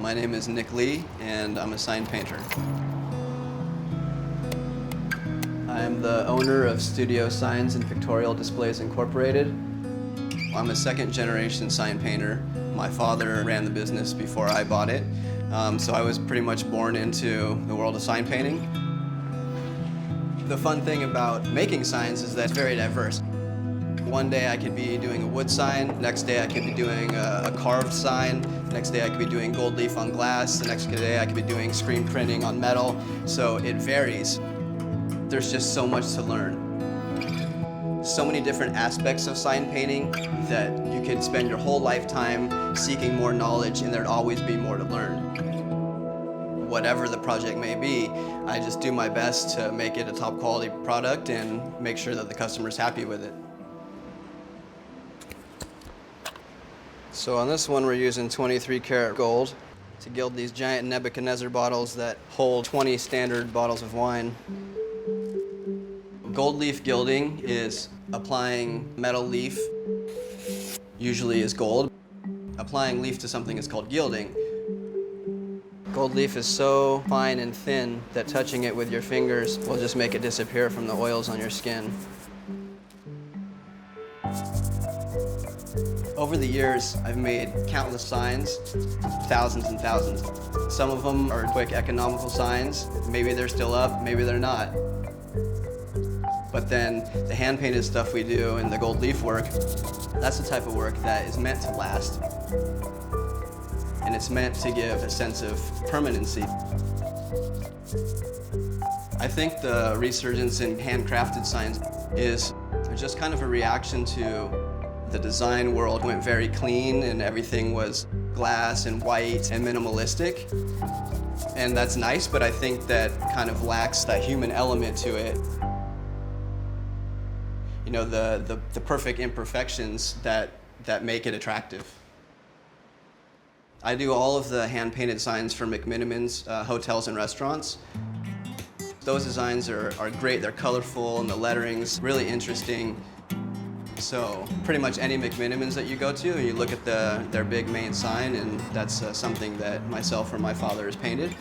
My name is Nick Lee, and I'm a sign painter. I'm the owner of Studio Signs and Pictorial Displays Incorporated. I'm a second-generation sign painter. My father ran the business before I bought it, so I was pretty much born into the world of sign painting. The fun thing about making signs is that it's very diverse. One day I could be doing a wood sign, next day I could be doing a carved sign, next day I could be doing gold leaf on glass, the next day I could be doing screen printing on metal, so it varies. There's just so much to learn. So many different aspects of sign painting that you could spend your whole lifetime seeking more knowledge, and there'd always be more to learn. Whatever the project may be, I just do my best to make it a top quality product and make sure that the customer's happy with it. So on this one we're using 23 karat gold to gild these giant Nebuchadnezzar bottles that hold 20 standard bottles of wine. Gold leaf gilding is applying metal leaf, usually is gold. Applying leaf to something is called gilding. Gold leaf is so fine and thin that touching it with your fingers will just make it disappear from the oils on your skin. Over the years, I've made countless signs, thousands and thousands. Some of them are quick, economical signs. Maybe they're still up, maybe they're not. But then the hand-painted stuff we do and the gold leaf work, that's the type of work that is meant to last. And it's meant to give a sense of permanency. I think the resurgence in handcrafted signs is just kind of a reaction to the design world went very clean and everything was glass and white and minimalistic. And that's nice, but I think that kind of lacks that human element to it. You know, the perfect imperfections that make it attractive. I do all of the hand-painted signs for McMenamin's hotels and restaurants. Those designs are great, they're colorful and the lettering's really interesting. So pretty much any McMenamins that you go to, and you look at their big main sign, and that's something that myself or my father has painted.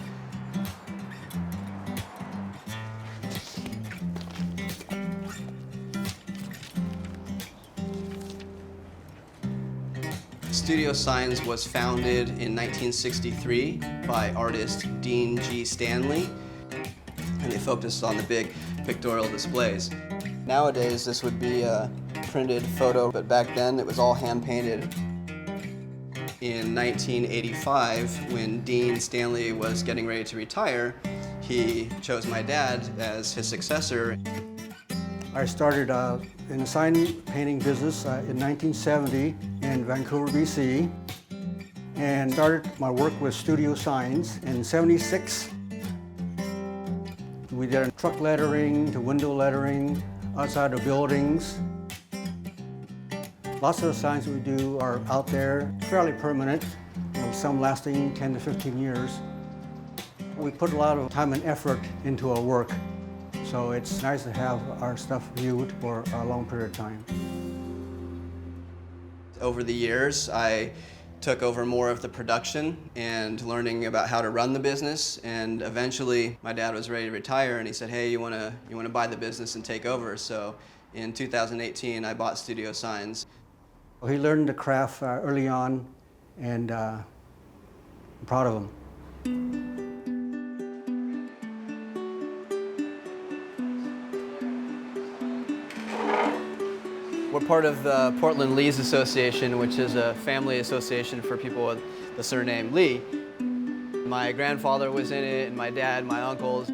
Studio Signs was founded in 1963 by artist Dean G. Stanley, and they focused on the big pictorial displays. Nowadays, this would be a printed photo, but back then it was all hand-painted. In 1985, when Dean Stanley was getting ready to retire, he chose my dad as his successor. I started in the sign painting business in 1970 in Vancouver, BC, and started my work with Studio Signs in '76. We did truck lettering to window lettering, outside of buildings. Lots of the signs we do are out there, fairly permanent, some lasting 10 to 15 years. We put a lot of time and effort into our work, so it's nice to have our stuff viewed for a long period of time. Over the years, I took over more of the production and learning about how to run the business, and eventually my dad was ready to retire and he said, hey, you want to buy the business and take over? So in 2018 I bought Studio Signs. He learned the craft early on, and I'm proud of him. We're part of the Portland Lees Association, which is a family association for people with the surname Lee. My grandfather was in it, and my dad, my uncles.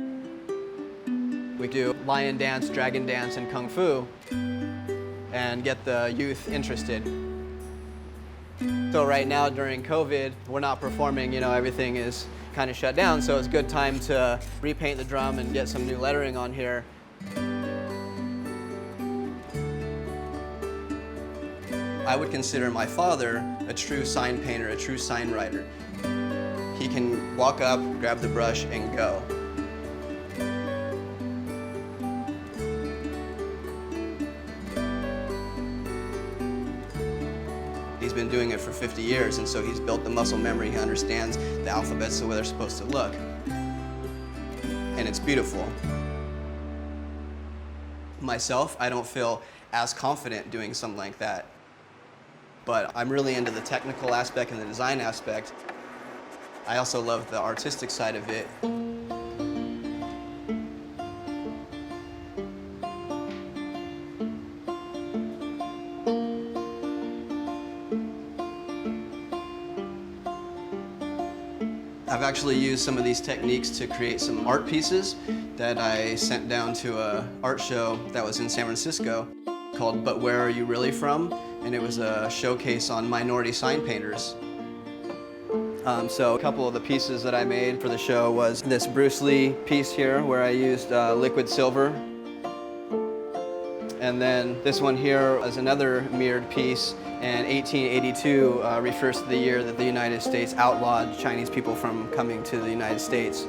We do lion dance, dragon dance, and kung fu, and get the youth interested. So right now during COVID, we're not performing, everything is kind of shut down, so it's a good time to repaint the drum and get some new lettering on here. I would consider my father a true sign painter, a true sign writer. He can walk up, grab the brush, and go. He's he's been doing it for 50 years, and so he's built the muscle memory. He understands the alphabets, the way they're supposed to look. And it's beautiful. Myself, I don't feel as confident doing something like that. But I'm really into the technical aspect and the design aspect. I also love the artistic side of it. I've actually used some of these techniques to create some art pieces that I sent down to an art show that was in San Francisco called But Where Are You Really From? And it was a showcase on minority sign painters. So a couple of the pieces that I made for the show was this Bruce Lee piece here where I used liquid silver. And then this one here is another mirrored piece, and 1882 refers to the year that the United States outlawed Chinese people from coming to the United States.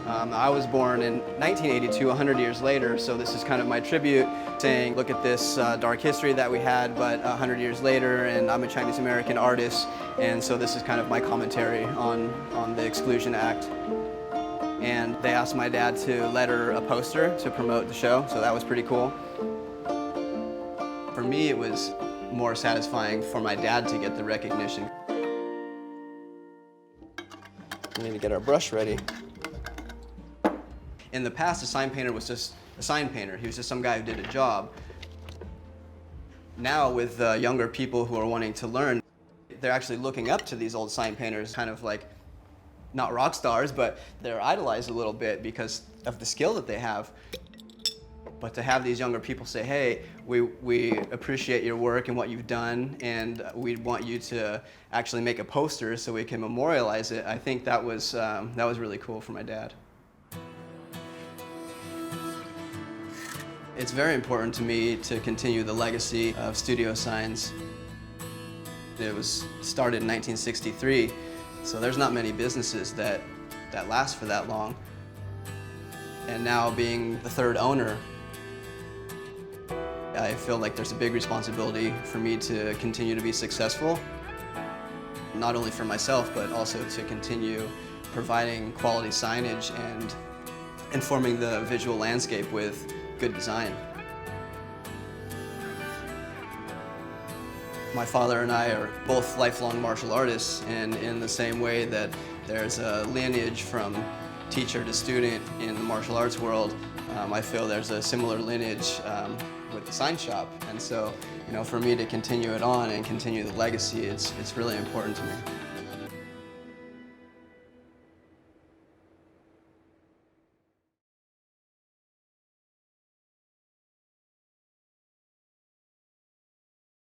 I was born in 1982, 100 years later, so this is kind of my tribute, saying, look at this dark history that we had, but 100 years later, and I'm a Chinese American artist, and so this is kind of my commentary on the Exclusion Act. And they asked my dad to letter a poster to promote the show, so that was pretty cool. For me, it was more satisfying for my dad to get the recognition. We need to get our brush ready. In the past, a sign painter was just a sign painter. He was just some guy who did a job. Now, with younger people who are wanting to learn, they're actually looking up to these old sign painters, kind of like, not rock stars, but they're idolized a little bit because of the skill that they have. But to have these younger people say, hey, we appreciate your work and what you've done, and we want you to actually make a poster so we can memorialize it, I think that was really cool for my dad. It's very important to me to continue the legacy of studio signs. It was started in 1963, so there's not many businesses that last for that long. And now being the third owner, I feel like there's a big responsibility for me to continue to be successful, not only for myself, but also to continue providing quality signage and informing the visual landscape with good design. My father and I are both lifelong martial artists, and in the same way that there's a lineage from teacher to student in the martial arts world, I feel there's a similar lineage with the sign shop. And so, for me to continue it on and continue the legacy, it's really important to me.